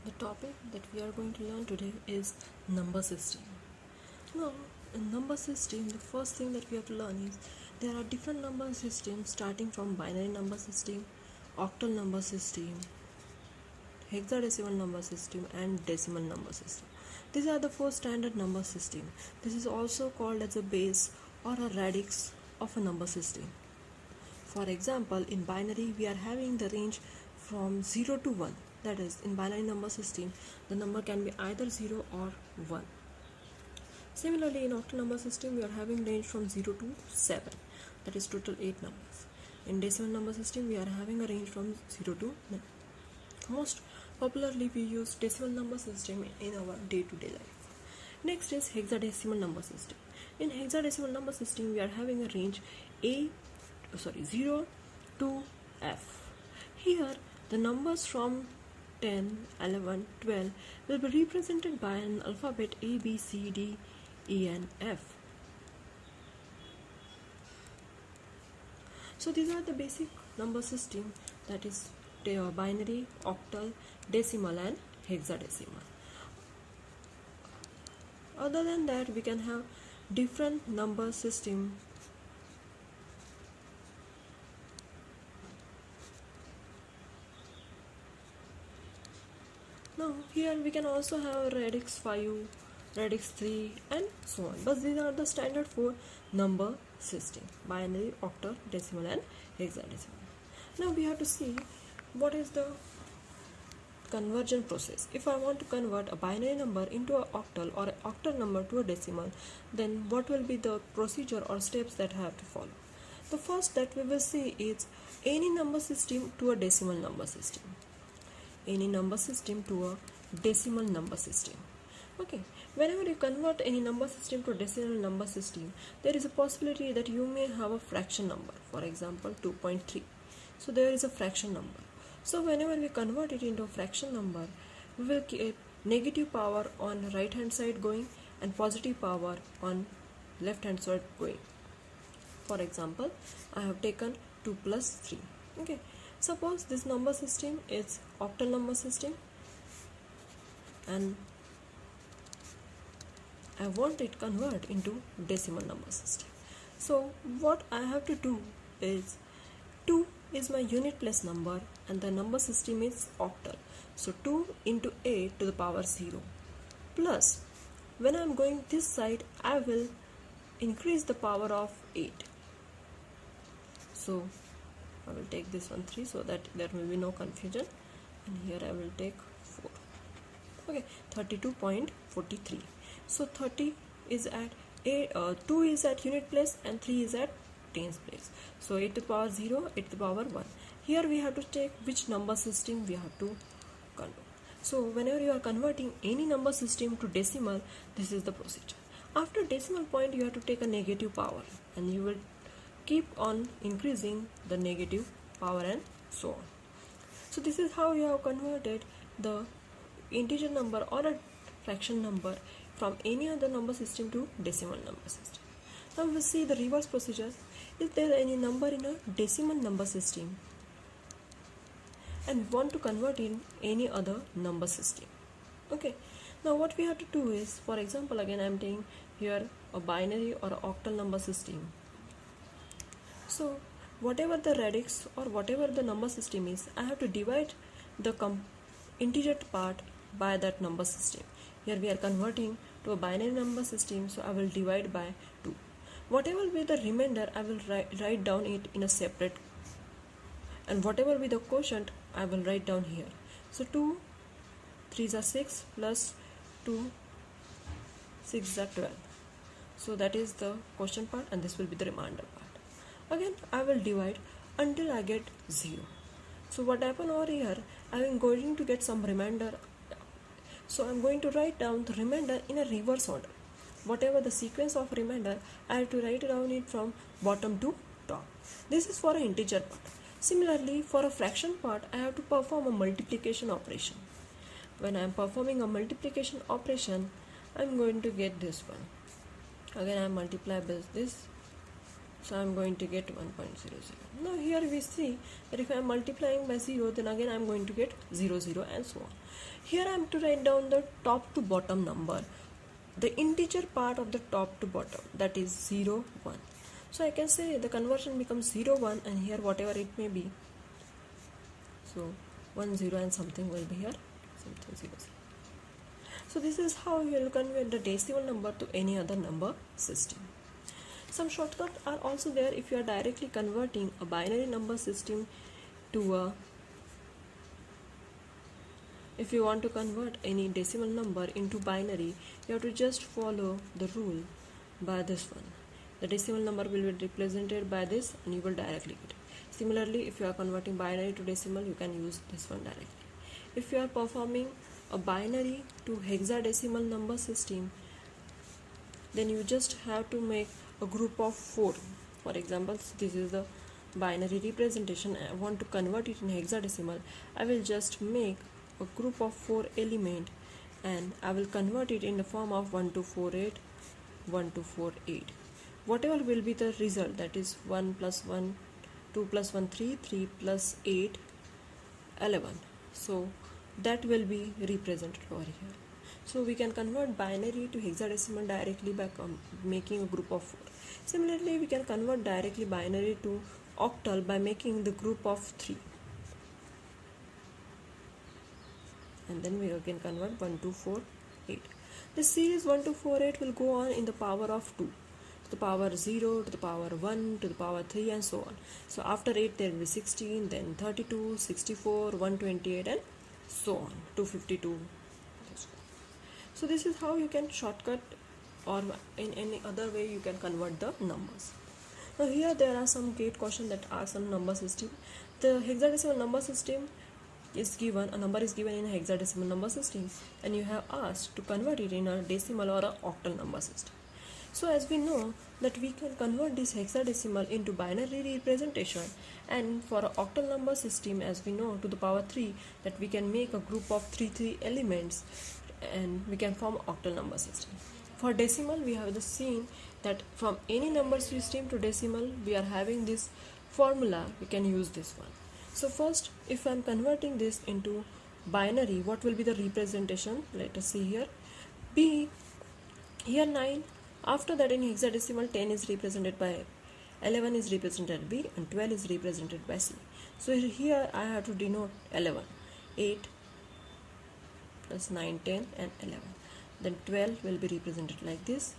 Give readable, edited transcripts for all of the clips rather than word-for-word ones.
The topic that we are going to learn today is number system. Now, in number system, the first thing that we have to learn is there are different number systems starting from binary number system, octal number system, hexadecimal number system, and decimal number system. These are the four standard number system. This is also called as a base or a radix of a number system. For example, in binary we are having the range from 0 to 1. That is, in binary number system, the number can be either 0 or 1. Similarly, in octal number system, we are having range from 0 to 7. That is total 8 numbers. In decimal number system, we are having a range from 0 to 9. Most popularly, we use decimal number system in our day-to-day life. Next is hexadecimal number system. In hexadecimal number system, we are having a range 0 to F. Here, the numbers from 10, 11, 12 will be represented by an alphabet A, B, C, D, E, and F. So these are the basic number system, that is binary, octal, decimal, and hexadecimal. Other than that, we can have different number system. Now here we can also have radix 5, radix 3, and so on. But these are the standard for number system: binary, octal, decimal, and hexadecimal. Now we have to see what is the conversion process. If I want to convert a binary number into an octal or an octal number to a decimal, then what will be the procedure or steps that I have to follow? The first that we will see is any number system to a decimal number system. Any number system to a decimal number system. Okay, whenever you convert any number system to a decimal number system, there is a possibility that you may have a fraction number, for example 2.3. So there is a fraction number. So whenever we convert it into a fraction number, we will keep negative power on right hand side going and positive power on left hand side going. For example, I have taken 2 plus 3. Okay, suppose this number system is octal number system and I want it convert into decimal number system. So what I have to do is 2 is my unit place number and the number system is octal. So 2 into 8 to the power 0 plus, when I am going this side, I will increase the power of 8. So I will take this one 3 so that there will be no confusion, and here I will take 4. Okay, 32.43. So 30 is at 2 is at unit place and 3 is at tens place. So 8 to the power 0, 8 to the power 1. Here we have to take which number system we have to convert. So whenever you are converting any number system to decimal, this is the procedure. After decimal point, you have to take a negative power and you will keep on increasing the negative power and so on. So this is how you have converted the integer number or a fraction number from any other number system to decimal number system. Now we will see the reverse procedure. Is there any number in a decimal number system and we want to convert in any other number system? Okay, now what we have to do is, for example, again I am taking here a binary or an octal number system. So whatever the radix or whatever the number system is, I have to divide the integer part by that number system. Here we are converting to a binary number system, so I will divide by 2. Whatever will be the remainder, I will write down it in a separate, and whatever will be the quotient, I will write down here. So 2 3s are 6 plus 2 6 are 12. So that is the quotient part and this will be the remainder part. Again I will divide until I get 0. So what happened over here, I am going to get some remainder. So I am going to write down the remainder in a reverse order. Whatever the sequence of remainder, I have to write down it from bottom to top. This is for an integer part. Similarly, for a fraction part, I have to perform a multiplication operation. When I am performing a multiplication operation, I am going to get this one. Again I multiply this. So I'm going to get 1.00. Now here we see that if I am multiplying by 0, then again I'm going to get 0, 0 and so on. Here I am to write down the top to bottom number, the integer part of the top to bottom, that is 0, 1. So I can say the conversion becomes 0, 1 and here whatever it may be. So 1, 0 and something will be here, something 0, 0. So this is how you will convert the decimal number to any other number system. Some shortcuts are also there if you are directly converting a binary number system to a, if you want to convert any decimal number into binary, you have to just follow the rule by this one. The decimal number will be represented by this and you will directly get it. Similarly, if you are converting binary to decimal, you can use this one directly. If you are performing a binary to hexadecimal number system, then you just have to make a group of 4. For example, this is the binary representation. I want to convert it in hexadecimal. I will just make a group of 4 element and I will convert it in the form of 1248, 1248. Whatever will be the result, that is 1 plus 1, 2 plus 1, 3, 3 plus 8, 11. So that will be represented over here. So we can convert binary to hexadecimal directly by making a group of 4. Similarly, we can convert directly binary to octal by making the group of 3. And then we again convert 1248. This series 1248 will go on in the power of 2. To the power 0, to the power 1, to the power 3 and so on. So after 8 there will be 16, then 32, 64, 128 and so on, 252. So this is how you can shortcut, or in any other way you can convert the numbers. Now here there are some gate questions that are some number system. The hexadecimal number system is given, a number is given in a hexadecimal number system and you have asked to convert it in a decimal or a octal number system. So as we know that we can convert this hexadecimal into binary representation, and for an octal number system, as we know, to the power 3, that we can make a group of 3 elements and we can form octal number system. For decimal, we have seen that from any number system to decimal, we are having this formula, we can use this one. So first, if I am converting this into binary, what will be the representation? Let us see here. B, here 9. After that, in hexadecimal, 10 is represented by 11 is represented B and 12 is represented by C. So here I have to denote 11. 8 plus 9, 10 and 11. Then 12 will be represented like this,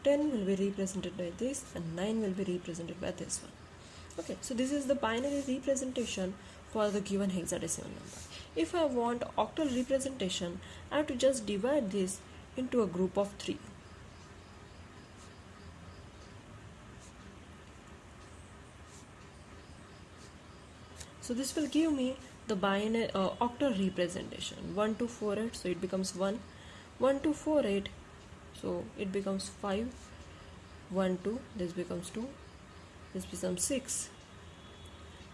10 will be represented by this and 9 will be represented by this one. Okay, so this is the binary representation for the given hexadecimal number. If I want octal representation, I have to just divide this into a group of 3. So this will give me the binary octal representation 1248, so it becomes 1, 1248, so it becomes 5, 1 2, this becomes 2, this becomes 6,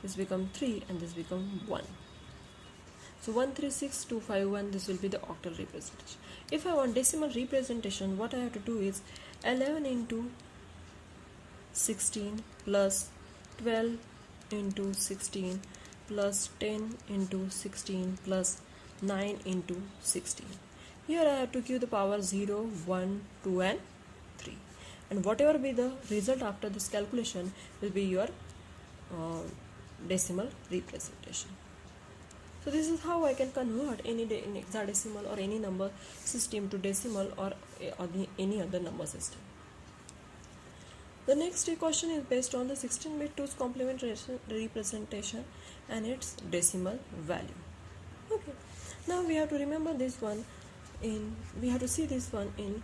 this becomes 3 and this becomes 1. So 136251, this will be the octal representation. If I want decimal representation, what I have to do is 11 into 16 plus 12 into 16 plus 10 into 16 plus 9 into 16. Here I have to give the power 0, 1, 2 and 3. And whatever be the result after this calculation will be your decimal representation. So this is how I can convert any in hexadecimal or any number system to decimal or any other number system. The next question is based on the 16-bit 2's complement representation and its decimal value. Okay, now we have to remember this one we have to see this one in